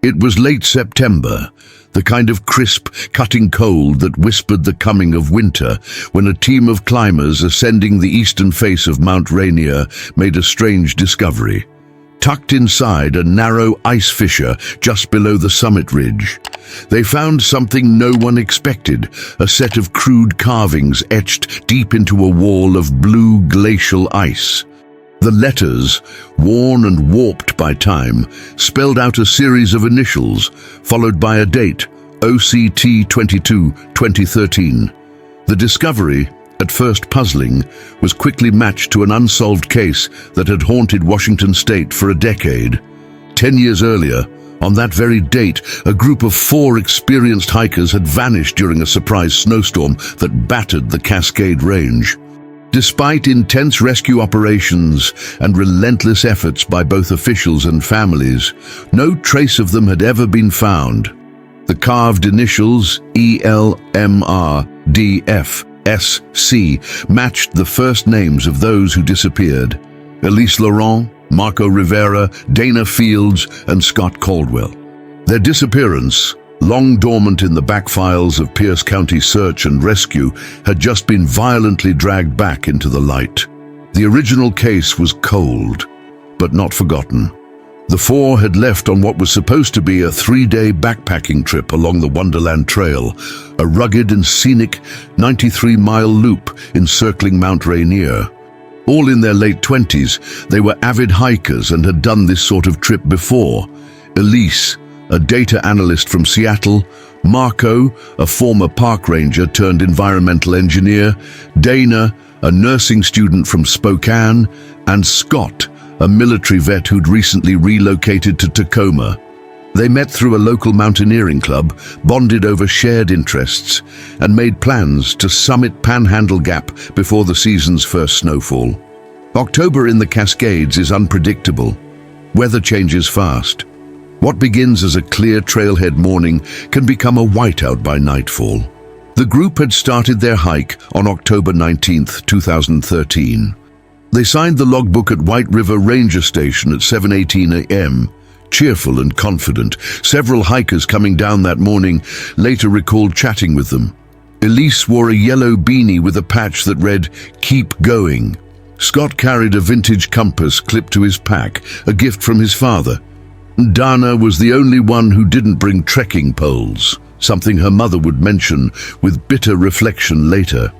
It was late September, the kind of crisp, cutting cold that whispered the coming of winter, when a team of climbers ascending the eastern face of Mount Rainier made a strange discovery. Tucked inside a narrow ice fissure just below the summit ridge, they found something no one expected, a set of crude carvings etched deep into a wall of blue glacial ice. The letters, worn and warped by time, spelled out a series of initials, followed by a date, OCT 22, 2013. The discovery, at first puzzling, was quickly matched to an unsolved case that had haunted Washington state for a decade. 10 years earlier, on that very date, a group of 4 experienced hikers had vanished during a surprise snowstorm that battered the Cascade Range. Despite intense rescue operations and relentless efforts by both officials and families, no trace of them had ever been found. The carved initials ELMRDFSC matched the first names of those who disappeared: Elise Laurent, Marco Rivera, Dana Fields, and Scott Caldwell. Their disappearance, long dormant in the back files of Pierce County Search and Rescue, had just been violently dragged back into the light. The original case was cold, but not forgotten. The 4 had left on what was supposed to be a 3-day backpacking trip along the Wonderland Trail, a rugged and scenic 93-mile loop encircling Mount Rainier. All in their late 20s, they were avid hikers and had done this sort of trip before. Elise, a data analyst from Seattle; Marco, a former park ranger turned environmental engineer; Dana, a nursing student from Spokane; and Scott, a military vet who'd recently relocated to Tacoma. They met through a local mountaineering club, bonded over shared interests, and made plans to summit Panhandle Gap before the season's first snowfall. October in the Cascades is unpredictable. Weather changes fast. What begins as a clear trailhead morning can become a whiteout by nightfall. The group had started their hike on October 19, 2013. They signed the logbook at White River Ranger Station at 7:18 a.m. Cheerful and confident, several hikers coming down that morning later recalled chatting with them. Elise wore a yellow beanie with a patch that read, "Keep Going." Scott carried a vintage compass clipped to his pack, a gift from his father. Dana was the only one who didn't bring trekking poles, something her mother would mention with bitter reflection later.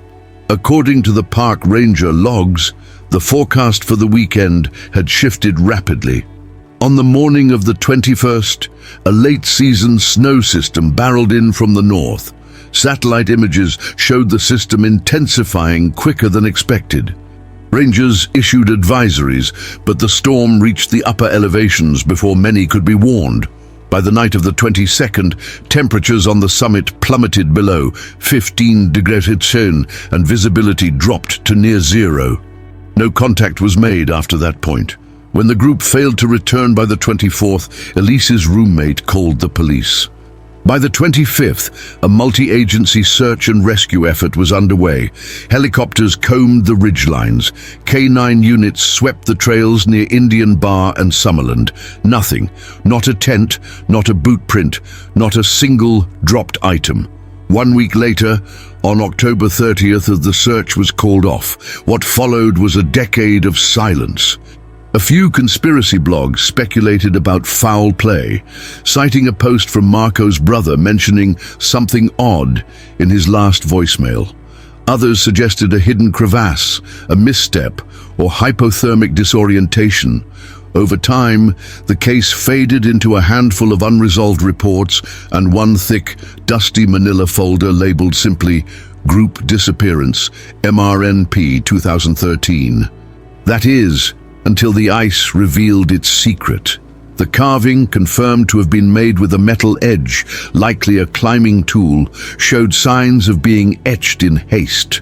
According to the park ranger logs, the forecast for the weekend had shifted rapidly. On the morning of the 21st, a late-season snow system barreled in from the north. Satellite images showed the system intensifying quicker than expected. Rangers issued advisories, but the storm reached the upper elevations before many could be warned. By the night of the 22nd, temperatures on the summit plummeted below 15 degrees Celsius and visibility dropped to near zero. No contact was made after that point. When the group failed to return by the 24th, Elise's roommate called the police. By the 25th, a multi-agency search and rescue effort was underway. Helicopters combed the ridgelines. K-9 units swept the trails near Indian Bar and Summerland. Nothing, not a tent, not a boot print, not a single dropped item. 1 week later, on October 30th, the search was called off. What followed was a decade of silence. A few conspiracy blogs speculated about foul play, citing a post from Marco's brother mentioning something odd in his last voicemail. Others suggested a hidden crevasse, a misstep, or hypothermic disorientation. Over time, the case faded into a handful of unresolved reports and one thick, dusty manila folder labeled simply Group Disappearance, MRNP 2013. That is, until the ice revealed its secret. The carving, confirmed to have been made with a metal edge, likely a climbing tool, showed signs of being etched in haste.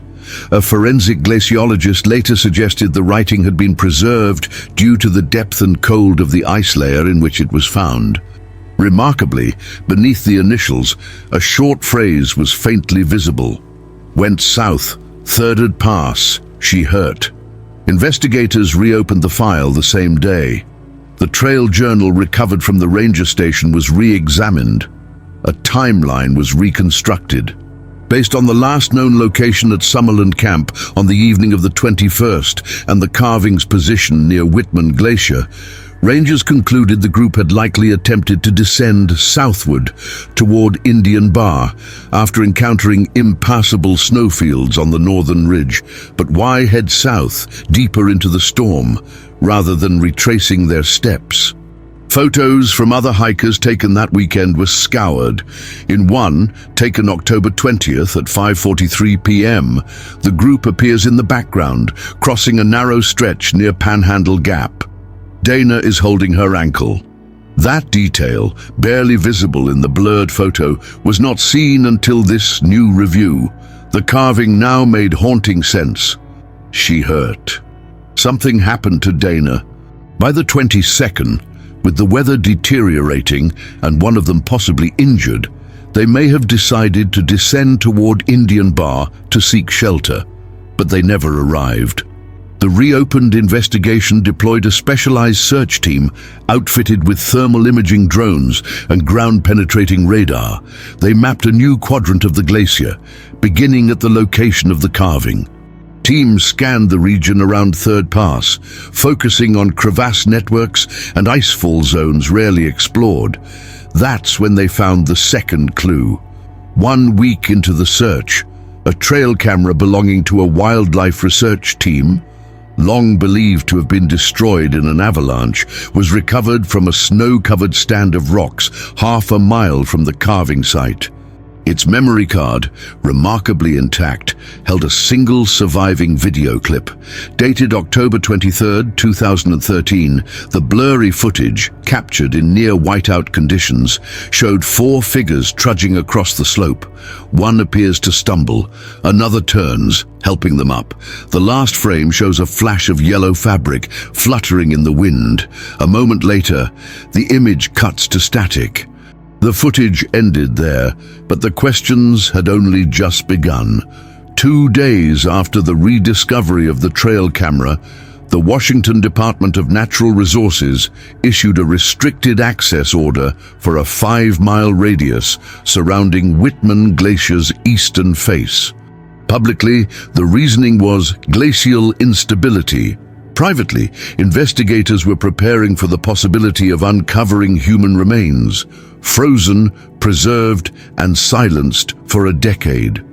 A forensic glaciologist later suggested the writing had been preserved due to the depth and cold of the ice layer in which it was found. Remarkably, beneath the initials, a short phrase was faintly visible. Went south, thirded pass, she hurt. Investigators reopened the file the same day. The trail journal recovered from the ranger station was re-examined. A timeline was reconstructed. Based on the last known location at Summerland Camp on the evening of the 21st and the carving's position near Whitman Glacier, rangers concluded the group had likely attempted to descend southward toward Indian Bar after encountering impassable snowfields on the northern ridge. But why head south, deeper into the storm, rather than retracing their steps? Photos from other hikers taken that weekend were scoured. In one, taken October 20th at 5:43 p.m., the group appears in the background, crossing a narrow stretch near Panhandle Gap. Dana is holding her ankle. That detail, barely visible in the blurred photo, was not seen until this new review. The carving now made haunting sense. She hurt. Something happened to Dana. By the 22nd, with the weather deteriorating and one of them possibly injured, they may have decided to descend toward Indian Bar to seek shelter, but they never arrived. The reopened investigation deployed a specialized search team outfitted with thermal imaging drones and ground-penetrating radar. They mapped a new quadrant of the glacier, beginning at the location of the carving. Teams scanned the region around Third Pass, focusing on crevasse networks and icefall zones rarely explored. That's when they found the second clue. 1 week into the search, a trail camera belonging to a wildlife research team, long believed to have been destroyed in an avalanche, was recovered from a snow-covered stand of rocks half a mile from the carving site. Its memory card, remarkably intact, held a single surviving video clip. Dated October 23, 2013, the blurry footage, captured in near whiteout conditions, showed 4 figures trudging across the slope. One appears to stumble, another turns, helping them up. The last frame shows a flash of yellow fabric fluttering in the wind. A moment later, the image cuts to static. The footage ended there, but the questions had only just begun. 2 days after the rediscovery of the trail camera, the Washington Department of Natural Resources issued a restricted access order for a 5-mile radius surrounding Whitman Glacier's eastern face. Publicly, the reasoning was glacial instability. Privately, investigators were preparing for the possibility of uncovering human remains, frozen, preserved, and silenced for a decade.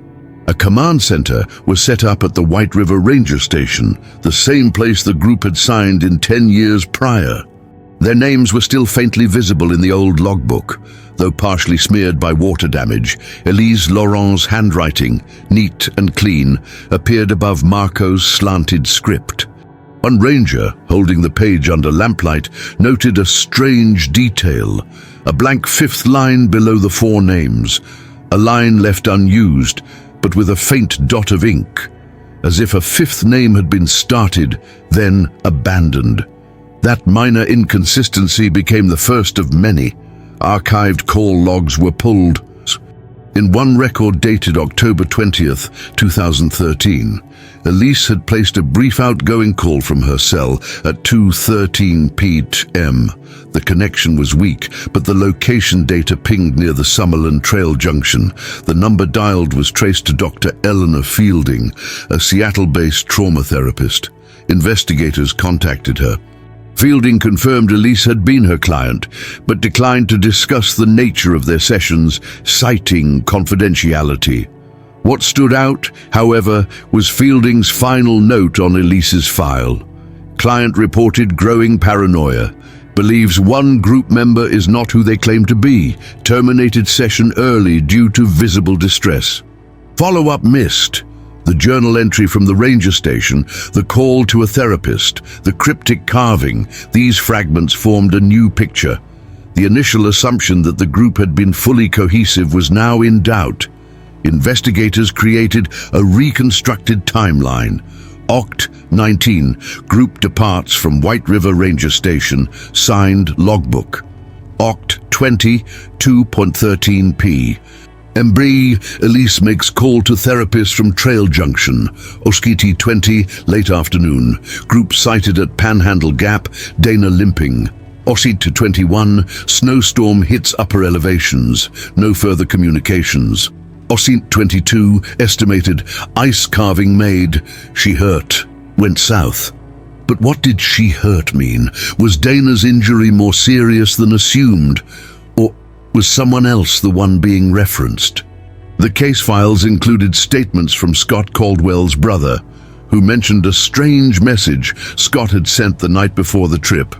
A command center was set up at the White River Ranger Station, the same place the group had signed in 10 years prior. Their names were still faintly visible in the old logbook, though partially smeared by water damage. Elise Laurent's handwriting, neat and clean, appeared above Marco's slanted script. One ranger, holding the page under lamplight, noted a strange detail, a blank 5th line below the 4 names, a line left unused, but with a faint dot of ink, as if a 5th name had been started, then abandoned. That minor inconsistency became the first of many. Archived call logs were pulled. In one record dated October 20th, 2013, Elise had placed a brief outgoing call from her cell at 2:13 p.m. The connection was weak, but the location data pinged near the Summerland Trail junction. The number dialed was traced to Dr. Eleanor Fielding, a Seattle-based trauma therapist. Investigators contacted her. Fielding confirmed Elise had been her client, but declined to discuss the nature of their sessions, citing confidentiality. What stood out, however, was Fielding's final note on Elise's file. Client reported growing paranoia, believes one group member is not who they claim to be, terminated session early due to visible distress. Follow-up missed. The journal entry from the ranger station, the call to a therapist, the cryptic carving, these fragments formed a new picture. The initial assumption that the group had been fully cohesive was now in doubt. Investigators created a reconstructed timeline. Oct. 19, group departs from White River Ranger Station, signed logbook. Oct. 20, 2:13 p. Embry, Elise makes call to therapist from Trail Junction. Oskiti 20, late afternoon. Group sighted at Panhandle Gap, Dana limping. Ossit to 21, snowstorm hits upper elevations, no further communications. Ossit 22, estimated, ice carving made, she hurt, went south. But what did she hurt mean? Was Dana's injury more serious than assumed? Or was someone else the one being referenced? The case files included statements from Scott Caldwell's brother, who mentioned a strange message Scott had sent the night before the trip.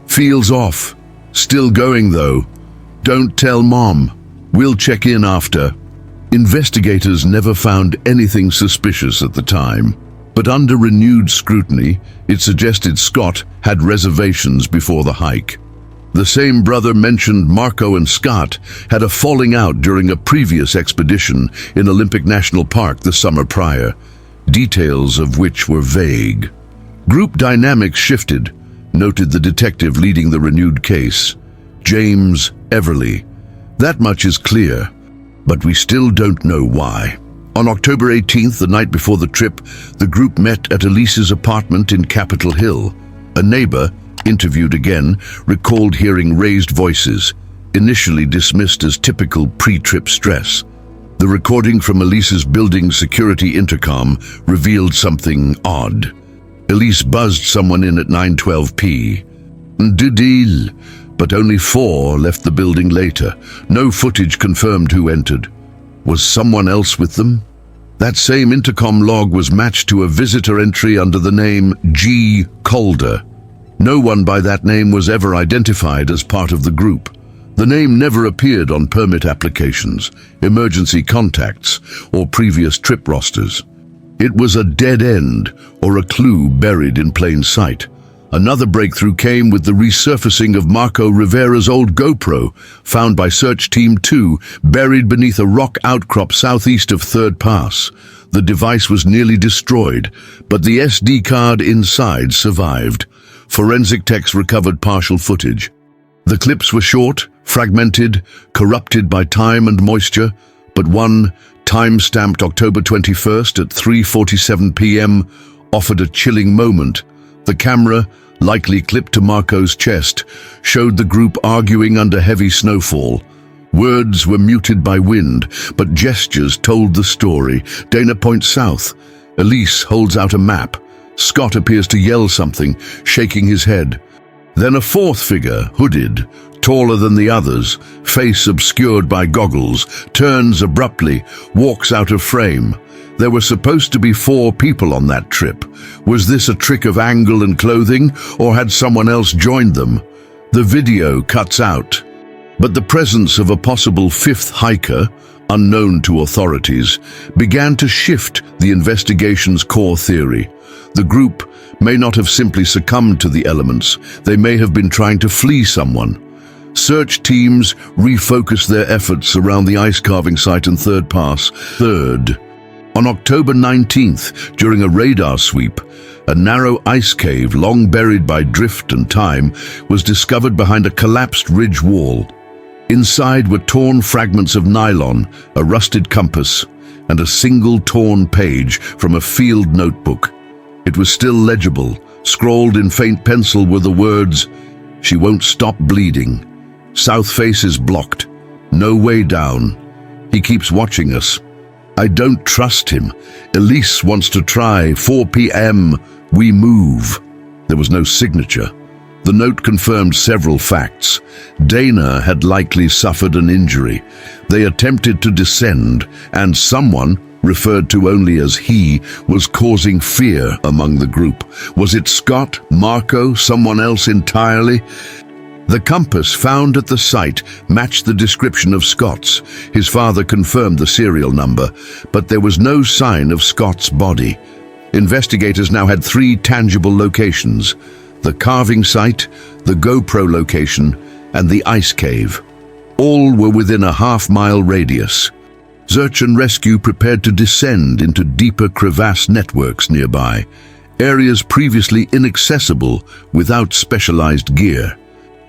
Feels off. Still going though. Don't tell Mom. We'll check in after. Investigators never found anything suspicious at the time, but under renewed scrutiny, it suggested Scott had reservations before the hike. The same brother mentioned Marco and Scott had a falling out during a previous expedition in Olympic National Park the summer prior, details of which were vague. Group dynamics shifted, noted the detective leading the renewed case, James Everly. That much is clear, but we still don't know why. On October 18th, the night before the trip, the group met at Elise's apartment in Capitol Hill. A neighbor, interviewed again, recalled hearing raised voices, initially dismissed as typical pre-trip stress. The recording from Elise's building security intercom revealed something odd. Elise buzzed someone in at 9:12 p. De deal, but only 4 left the building later. No footage confirmed who entered. Was someone else with them? That same intercom log was matched to a visitor entry under the name G. Calder. No one by that name was ever identified as part of the group. The name never appeared on permit applications, emergency contacts, or previous trip rosters. It was a dead end, or a clue buried in plain sight. Another breakthrough came with the resurfacing of Marco Rivera's old GoPro, found by Search Team 2, buried beneath a rock outcrop southeast of Third Pass. The device was nearly destroyed, but the SD card inside survived. Forensic techs recovered partial footage. The clips were short, fragmented, corrupted by time and moisture, but one, time-stamped October 21st at 3:47 p.m., offered a chilling moment. The camera, likely clipped to Marco's chest, showed the group arguing under heavy snowfall. Words were muted by wind, but gestures told the story. Dana points south. Elise holds out a map. Scott appears to yell something, shaking his head. Then a fourth figure, hooded, taller than the others, face obscured by goggles, turns abruptly, walks out of frame. There were supposed to be 4 people on that trip. Was this a trick of angle and clothing, or had someone else joined them? The video cuts out. But the presence of a possible 5th hiker, unknown to authorities, began to shift the investigation's core theory. The group may not have simply succumbed to the elements. They may have been trying to flee someone. Search teams refocused their efforts around the ice carving site in Third Pass. On October 19th, during a radar sweep, a narrow ice cave long buried by drift and time was discovered behind a collapsed ridge wall. Inside were torn fragments of nylon, a rusted compass, and a single torn page from a field notebook. It was still legible. Scrawled in faint pencil were the words, "She won't stop bleeding. South face is blocked. No way down. He keeps watching us. I don't trust him. Elise wants to try. 4 p.m. We move." There was no signature. The note confirmed several facts. Dana had likely suffered an injury. They attempted to descend, and someone, referred to only as he, was causing fear among the group. Was it Scott, Marco, someone else entirely? The compass found at the site matched the description of Scott's. His father confirmed the serial number, but there was no sign of Scott's body. Investigators now had 3 tangible locations: the carving site, the GoPro location, and the ice cave. All were within a half-mile radius. Search and rescue prepared to descend into deeper crevasse networks nearby, areas previously inaccessible without specialized gear.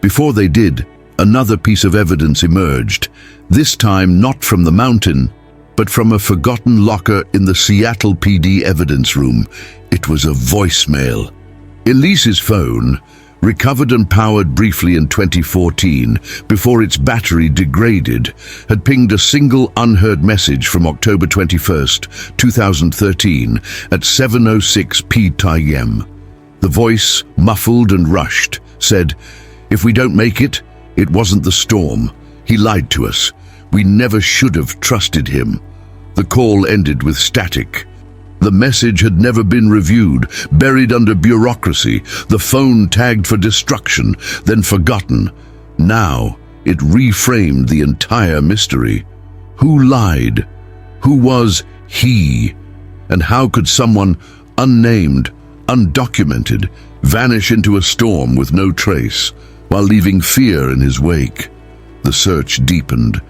Before they did, another piece of evidence emerged, this time not from the mountain, but from a forgotten locker in the Seattle PD evidence room. It was a voicemail. Elise's phone, recovered and powered briefly in 2014 before its battery degraded, had pinged a single unheard message from October 21st, 2013 at 7:06 p.m. The voice, muffled and rushed, said, "If we don't make it, it wasn't the storm. He lied to us. We never should have trusted him." The call ended with static. The message had never been reviewed, buried under bureaucracy, the phone tagged for destruction, then forgotten. Now, it reframed the entire mystery. Who lied? Who was he? And how could someone unnamed, undocumented, vanish into a storm with no trace, while leaving fear in his wake? The search deepened.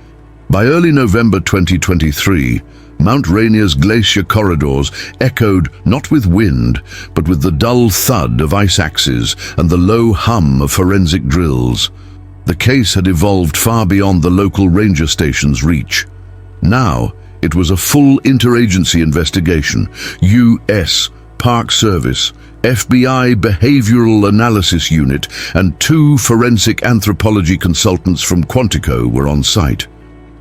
By early November 2023, Mount Rainier's glacier corridors echoed not with wind, but with the dull thud of ice axes and the low hum of forensic drills. The case had evolved far beyond the local ranger station's reach. Now, it was a full interagency investigation. U.S. Park Service, FBI Behavioral Analysis Unit, and 2 forensic anthropology consultants from Quantico were on site.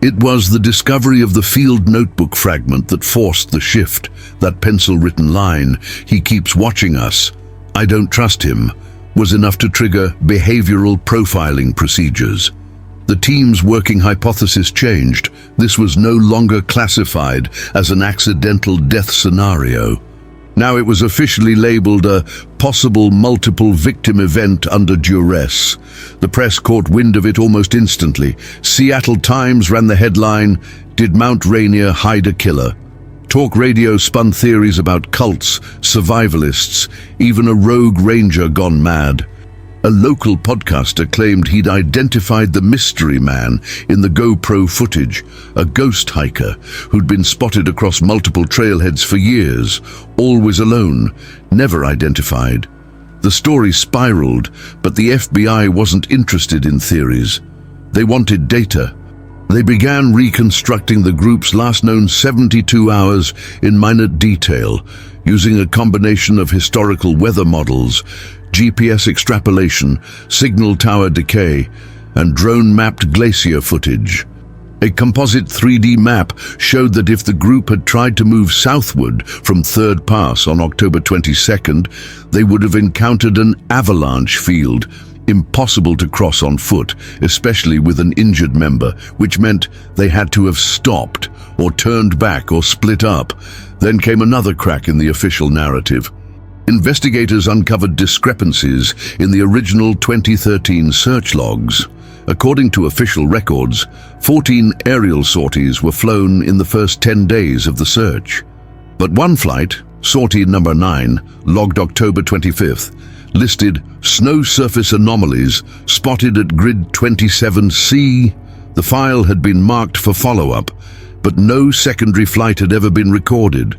It was the discovery of the field notebook fragment that forced the shift, that pencil-written line, "He keeps watching us. I don't trust him," was enough to trigger behavioral profiling procedures. The team's working hypothesis changed. This was no longer classified as an accidental death scenario. Now it was officially labeled a possible multiple victim event under duress. The press caught wind of it almost instantly. Seattle Times ran the headline, "Did Mount Rainier hide a killer?" Talk radio spun theories about cults, survivalists, even a rogue ranger gone mad. A local podcaster claimed he'd identified the mystery man in the GoPro footage, a ghost hiker who'd been spotted across multiple trailheads for years, always alone, never identified. The story spiraled, but the FBI wasn't interested in theories. They wanted data. They began reconstructing the group's last known 72 hours in minute detail, using a combination of historical weather models, GPS extrapolation, signal tower decay, and drone-mapped glacier footage. A composite 3D map showed that if the group had tried to move southward from Third Pass on October 22nd, they would have encountered an avalanche field, impossible to cross on foot, especially with an injured member, which meant they had to have stopped, or turned back, or split up. Then came another crack in the official narrative. Investigators uncovered discrepancies in the original 2013 search logs. According to official records, 14 aerial sorties were flown in the first 10 days of the search. But one flight, sortie number 9, logged October 25th, listed snow surface anomalies spotted at grid 27C. The file had been marked for follow-up, but no secondary flight had ever been recorded.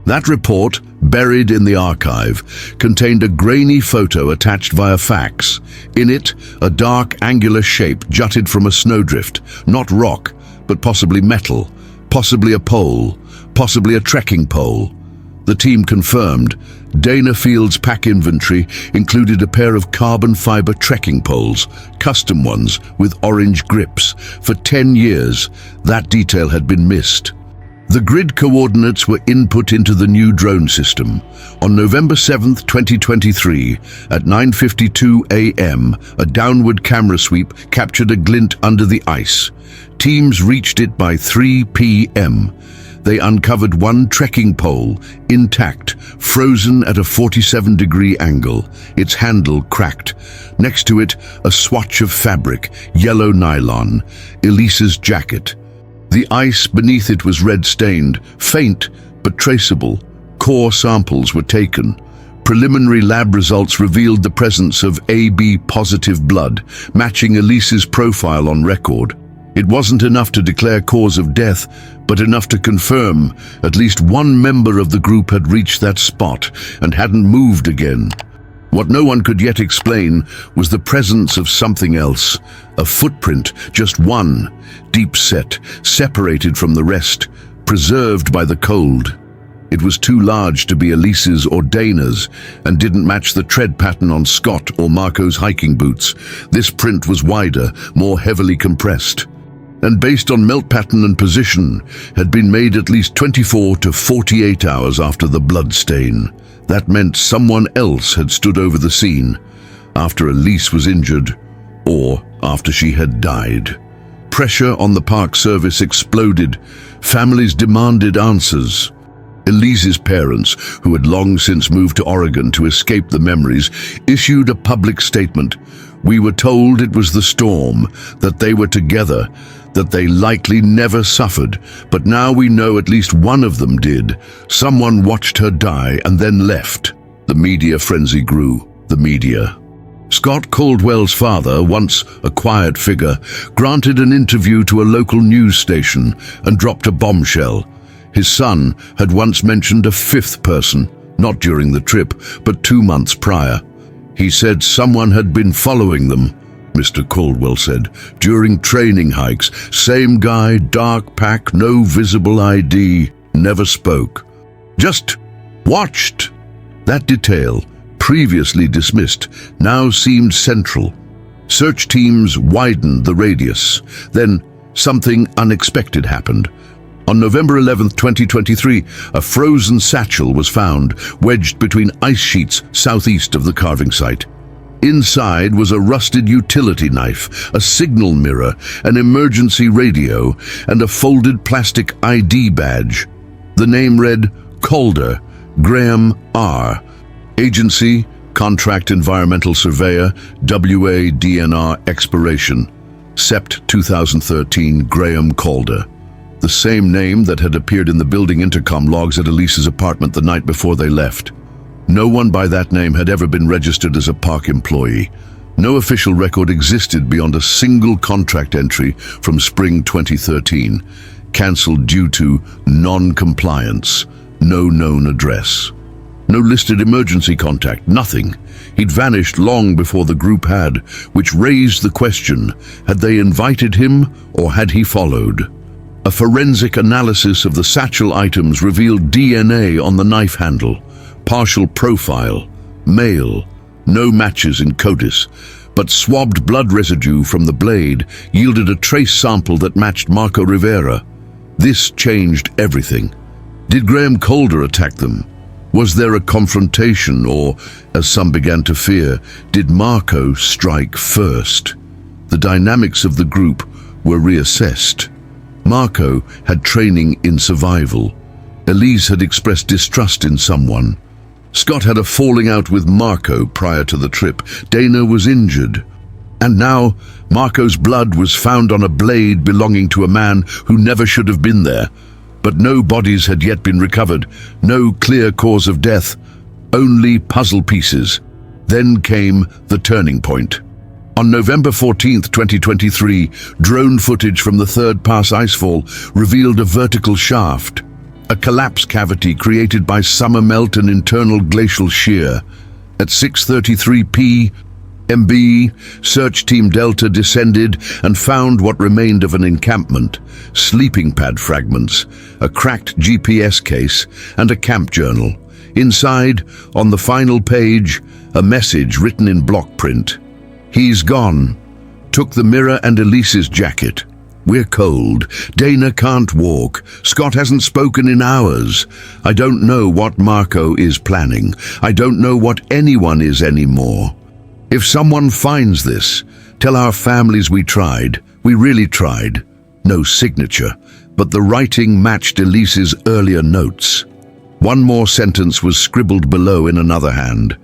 That report, buried in the archive, contained a grainy photo attached via fax. In it, a dark, angular shape jutted from a snowdrift, not rock, but possibly metal, possibly a pole, possibly a trekking pole. The team confirmed Dana Field's pack inventory included a pair of carbon fiber trekking poles, custom ones with orange grips. For 10 years, that detail had been missed. The grid coordinates were input into the new drone system. On November 7, 2023, at 9:52 a.m., a downward camera sweep captured a glint under the ice. Teams reached it by 3 p.m. They uncovered one trekking pole, intact, frozen at a 47-degree angle, its handle cracked. Next to it, a swatch of fabric, yellow nylon, Elise's jacket. The ice beneath it was red-stained, faint but traceable. Core samples were taken. Preliminary lab results revealed the presence of AB-positive blood, matching Elise's profile on record. It wasn't enough to declare cause of death, but enough to confirm at least one member of the group had reached that spot and hadn't moved again. What no one could yet explain was the presence of something else, a footprint, just one, deep set, separated from the rest, preserved by the cold. It was too large to be Elise's or Dana's and didn't match the tread pattern on Scott or Marco's hiking boots. This print was wider, more heavily compressed, and based on melt pattern and position, had been made at least 24 to 48 hours after the blood stain. That meant someone else had stood over the scene, after Elise was injured, or after she had died. Pressure on the Park Service exploded. Families demanded answers. Elise's parents, who had long since moved to Oregon to escape the memories, issued a public statement. "We were told it was the storm, that they were together, that they likely never suffered, but now we know at least one of them did. Someone watched her die and then left." The media frenzy grew. The media. Scott Caldwell's father, once a quiet figure, granted an interview to a local news station and dropped a bombshell. His son had once mentioned a fifth person, not during the trip, but 2 months prior. He said someone had been following them, Mr. Caldwell said, during training hikes. Same guy, dark pack, no visible ID, never spoke. Just watched. That detail, previously dismissed, now seemed central. Search teams widened the radius. Then something unexpected happened. On November 11, 2023, a frozen satchel was found, wedged between ice sheets southeast of the carving site. Inside was a rusted utility knife, a signal mirror, an emergency radio, and a folded plastic ID badge. The name read Calder, Graham R. Agency, Contract Environmental Surveyor, WA DNR Expiration. Sept 2013, Graham Calder. The same name that had appeared in the building intercom logs at Elise's apartment the night before they left. No one by that name had ever been registered as a park employee. No official record existed beyond a single contract entry from spring 2013, cancelled due to non-compliance. No known address. No listed emergency contact, nothing. He'd vanished long before the group had, which raised the question, had they invited him or had he followed? A forensic analysis of the satchel items revealed DNA on the knife handle, partial profile, male, no matches in CODIS, but swabbed blood residue from the blade yielded a trace sample that matched Marco Rivera. This changed everything. Did Graham Calder attack them? Was there a confrontation, or, as some began to fear, did Marco strike first? The dynamics of the group were reassessed. Marco had training in survival. Elise had expressed distrust in someone. Scott had a falling out with Marco prior to the trip. Dana was injured. And now, Marco's blood was found on a blade belonging to a man who never should have been there. But no bodies had yet been recovered, no clear cause of death, only puzzle pieces. Then came the turning point. On November 14, 2023, drone footage from the Third Pass icefall revealed a vertical shaft, a collapse cavity created by summer melt and internal glacial shear. At 6:33 p.m. Search Team Delta descended and found what remained of an encampment, sleeping pad fragments, a cracked GPS case, and a camp journal. Inside, on the final page, a message written in block print. "He's gone. Took the mirror and Elise's jacket. We're cold. Dana can't walk. Scott hasn't spoken in hours. I don't know what Marco is planning. I don't know what anyone is anymore. If someone finds this, tell our families we tried. We really tried. No signature, but the writing matched Elise's earlier notes. One more sentence was scribbled below in another hand.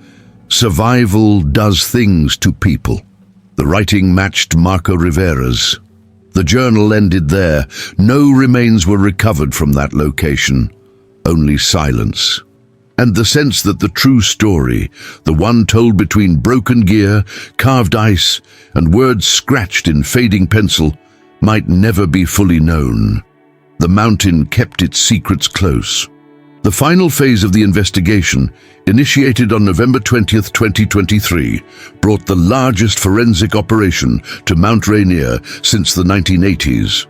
Survival does things to people." The writing matched Marco Rivera's. The journal ended there. No remains were recovered from that location. Only silence. And the sense that the true story, the one told between broken gear, carved ice, and words scratched in fading pencil, might never be fully known. The mountain kept its secrets close. The final phase of the investigation, initiated on November 20th, 2023, brought the largest forensic operation to Mount Rainier since the 1980s.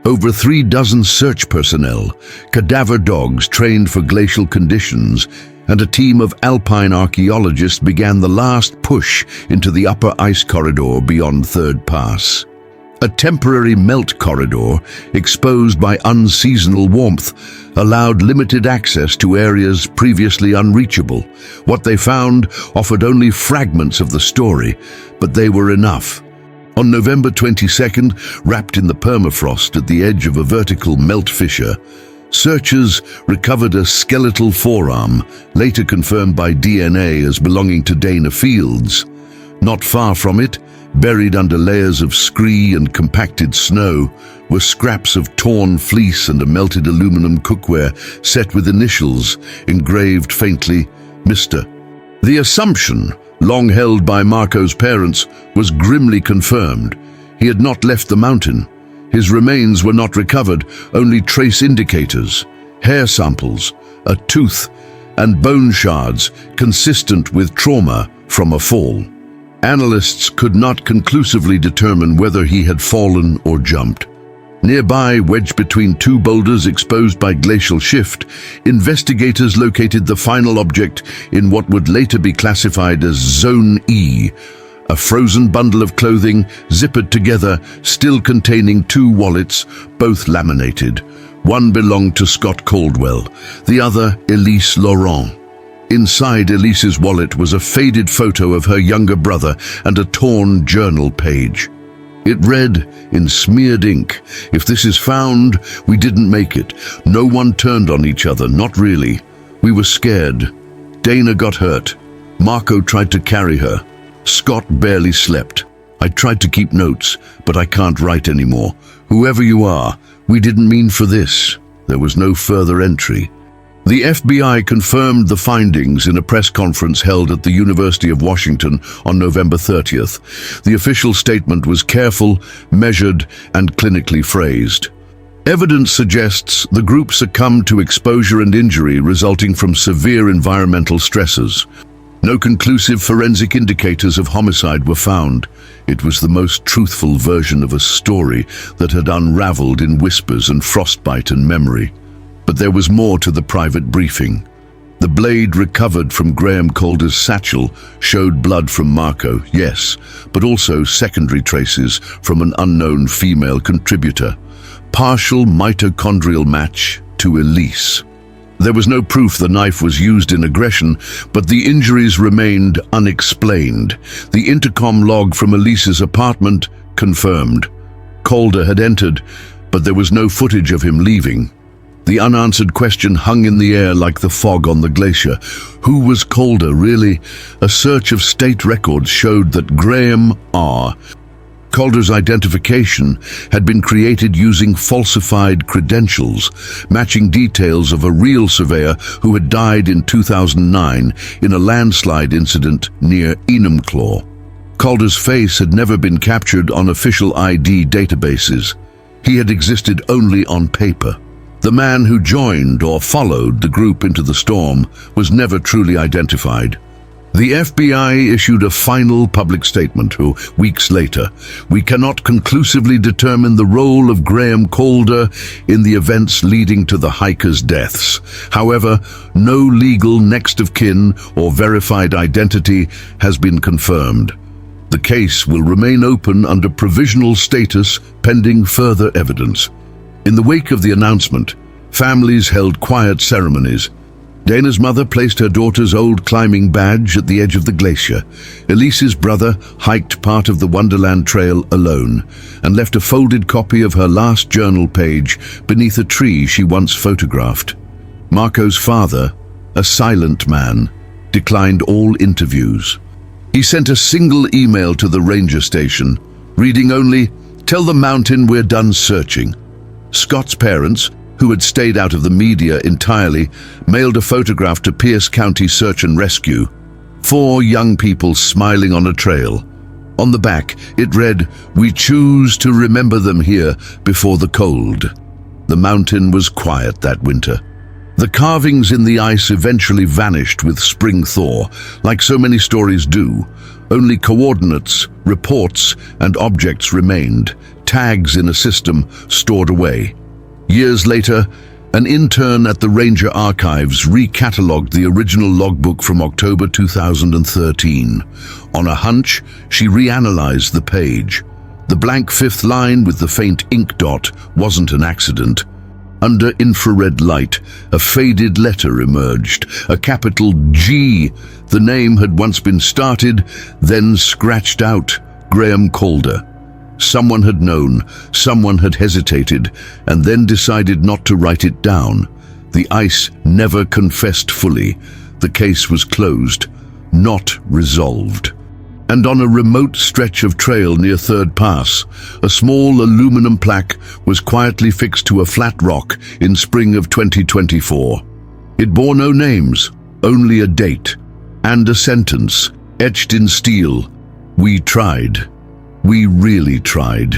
Over 36 search personnel, cadaver dogs trained for glacial conditions, and a team of alpine archaeologists began the last push into the upper ice corridor beyond Third Pass. A temporary melt corridor, exposed by unseasonal warmth, allowed limited access to areas previously unreachable. What they found offered only fragments of the story, but they were enough. On November 22nd, wrapped in the permafrost at the edge of a vertical melt fissure, searchers recovered a skeletal forearm, later confirmed by DNA as belonging to Dana Fields. Not far from it, buried under layers of scree and compacted snow, were scraps of torn fleece and a melted aluminum cookware set with initials engraved faintly, Mr. The assumption, long held by Marco's parents, was grimly confirmed. He had not left the mountain. His remains were not recovered, only trace indicators, hair samples, a tooth, and bone shards consistent with trauma from a fall. Analysts could not conclusively determine whether he had fallen or jumped. Nearby, wedged between two boulders exposed by glacial shift, investigators located the final object in what would later be classified as Zone E, a frozen bundle of clothing zippered together, still containing two wallets, both laminated. One belonged to Scott Caldwell, the other Elise Laurent. Inside Elise's wallet was a faded photo of her younger brother and a torn journal page. It read, in smeared ink, "If this is found, we didn't make it. No one turned on each other, not really. We were scared. Dana got hurt. Marco tried to carry her. Scott barely slept. I tried to keep notes, but I can't write anymore. Whoever you are, we didn't mean for this." There was no further entry. The FBI confirmed the findings in a press conference held at the University of Washington on November 30th. The official statement was careful, measured, and clinically phrased. Evidence suggests the group succumbed to exposure and injury resulting from severe environmental stresses. No conclusive forensic indicators of homicide were found. It was the most truthful version of a story that had unraveled in whispers and frostbite and memory. But there was more to the private briefing. The blade recovered from Graham Calder's satchel showed blood from Marco, yes, but also secondary traces from an unknown female contributor. Partial mitochondrial match to Elise. There was no proof the knife was used in aggression, but the injuries remained unexplained. The intercom log from Elise's apartment confirmed. Calder had entered, but there was no footage of him leaving. The unanswered question hung in the air like the fog on the glacier. Who was Calder, really? A search of state records showed that Graham R. Calder's identification had been created using falsified credentials, matching details of a real surveyor who had died in 2009 in a landslide incident near Enumclaw. Calder's face had never been captured on official ID databases. He had existed only on paper. The man who joined or followed the group into the storm was never truly identified. The FBI issued a final public statement, weeks later. "We cannot conclusively determine the role of Graham Calder in the events leading to the hikers' deaths. However, no legal next of kin or verified identity has been confirmed. The case will remain open under provisional status pending further evidence." In the wake of the announcement, families held quiet ceremonies. Dana's mother placed her daughter's old climbing badge at the edge of the glacier. Elise's brother hiked part of the Wonderland Trail alone and left a folded copy of her last journal page beneath a tree she once photographed. Marco's father, a silent man, declined all interviews. He sent a single email to the ranger station, reading only, "Tell the mountain we're done searching." Scott's parents, who had stayed out of the media entirely, mailed a photograph to Pierce County Search and Rescue. 4 young people smiling on a trail. On the back, it read, "We choose to remember them here before the cold." The mountain was quiet that winter. The carvings in the ice eventually vanished with spring thaw, like so many stories do. Only coordinates, reports, and objects remained, tags in a system stored away. Years later, an intern at the Ranger Archives recatalogued the original logbook from October 2013. On a hunch, she reanalyzed the page. The blank fifth line with the faint ink dot wasn't an accident. Under infrared light, a faded letter emerged, a capital G. The name had once been started, then scratched out: Graham Calder. Someone had known, someone had hesitated, and then decided not to write it down. The ice never confessed fully. The case was closed, not resolved. And on a remote stretch of trail near Third Pass, a small aluminum plaque was quietly fixed to a flat rock in spring of 2024. It bore no names, only a date, and a sentence, etched in steel: "We tried. We really tried."